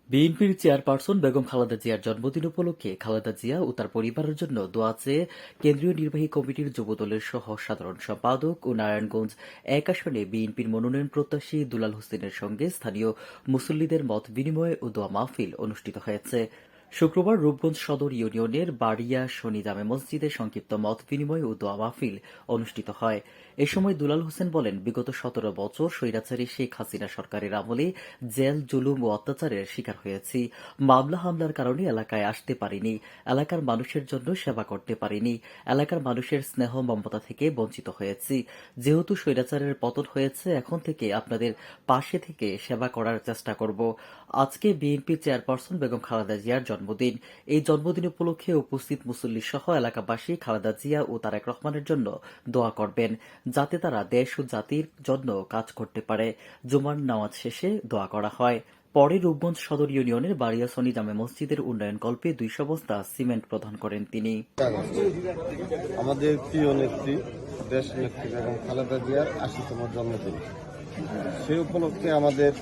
বিএনপির চেয়ারপারসন বেগম খালেদা জিয়ার জন্মদিন উপলক্ষে খালেদা জিয়া ও তার পরিবারের জন্য দোয়া চেয়ে কেন্দ্রীয় নির্বাহী কমিটির যুবদলের সহ সাধারণ সম্পাদক ও নারায়ণগঞ্জ ১ আসনে বিএনপির মনোনয়ন প্রত্যাশী দুলাল হোসেনের সঙ্গে স্থানীয় মুসল্লিদের মত বিনিময় ও দোয়া মাহফিল অনুষ্ঠিত হয়েছে। শুক্রবার রূপগঞ্জ সদর ইউনিয়নের বাড়িয়া শনি জামে মসজিদে সংক্ষিপ্ত মত বিনিময় ও দোয়া মাহফিল অনুষ্ঠিত হয়। এ সময় দুলাল হোসেন বলেন, বিগত ১৭ বছর স্বৈরাচারী শেখ হাসিনা সরকারের আমলে জেল, জুলুম ও অত্যাচারের শিকার হয়েছি। মামলা হামলার কারণে এলাকায় আসতে পারিনি, এলাকার মানুষের জন্য সেবা করতে পারিনি, এলাকার মানুষের স্নেহ মমতা থেকে বঞ্চিত হয়েছি। যেহেতু স্বৈরাচারের পতন হয়েছে, এখন থেকে আপনাদের পাশে থেকে সেবা করার চেষ্টা করব। আজকে বিএনপি চেয়ারপারসন বেগম খালেদা জিয়ার জন্মদিন। এই জন্মদিন উপলক্ষে উপস্থিত মুসল্লি সহ এলাকাবাসী খালেদা জিয়া ও তারেক রহমানের জন্য দোয়া করবেন, যাতে তারা দেশ ও জাতির জন্য কাজ করতে পারে। জুমার নামাজ শেষে দোয়া করা হয়। পরে রূপগঞ্জ সদর ইউনিয়নের বাড়িয়া শনি জামে মসজিদের উন্নয়নকল্পে ২০০ বস্তা সিমেন্ট প্রদান করেন তিনি। আমাদের প্রিয় নেত্রী, দেশ নেত্রী বেগম খালেদা জিয়ার ৮০তম জন্মদিন। সেই উপলক্ষে আমাদের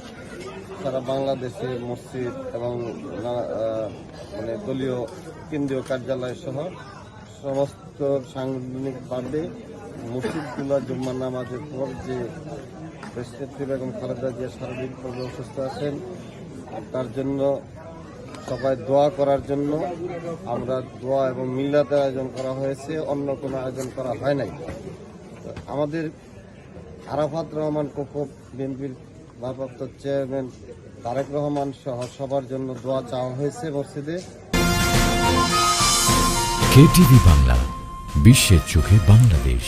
সারা বাংলাদেশে মসজিদ এবং দলীয় কেন্দ্রীয় কার্যালয় সহ সমস্ত সাংগঠনিকভাবে মসজিদগুলো জুম্মার নামাজের পর যে দেশ নেত্রী বেগম খালেদা জিয়া শারীরিকভাবে অসুস্থ আছেন, তার জন্য সবাই দোয়া করার জন্য আমরা দোয়া এবং মিলাদের আয়োজন করা হয়েছে, অন্য কোনো আয়োজন করা হয় নাই। আমাদের আরাফাত রহমান কোকব, বিএনপির ভারপ্রাপ্ত চেয়ারম্যান তারেক রহমান সহ সবার জন্য দোয়া চাওয়া হয়েছে মসজিদে। কেটিভি বাংলা, বিশ্বের চোখে বাংলাদেশ।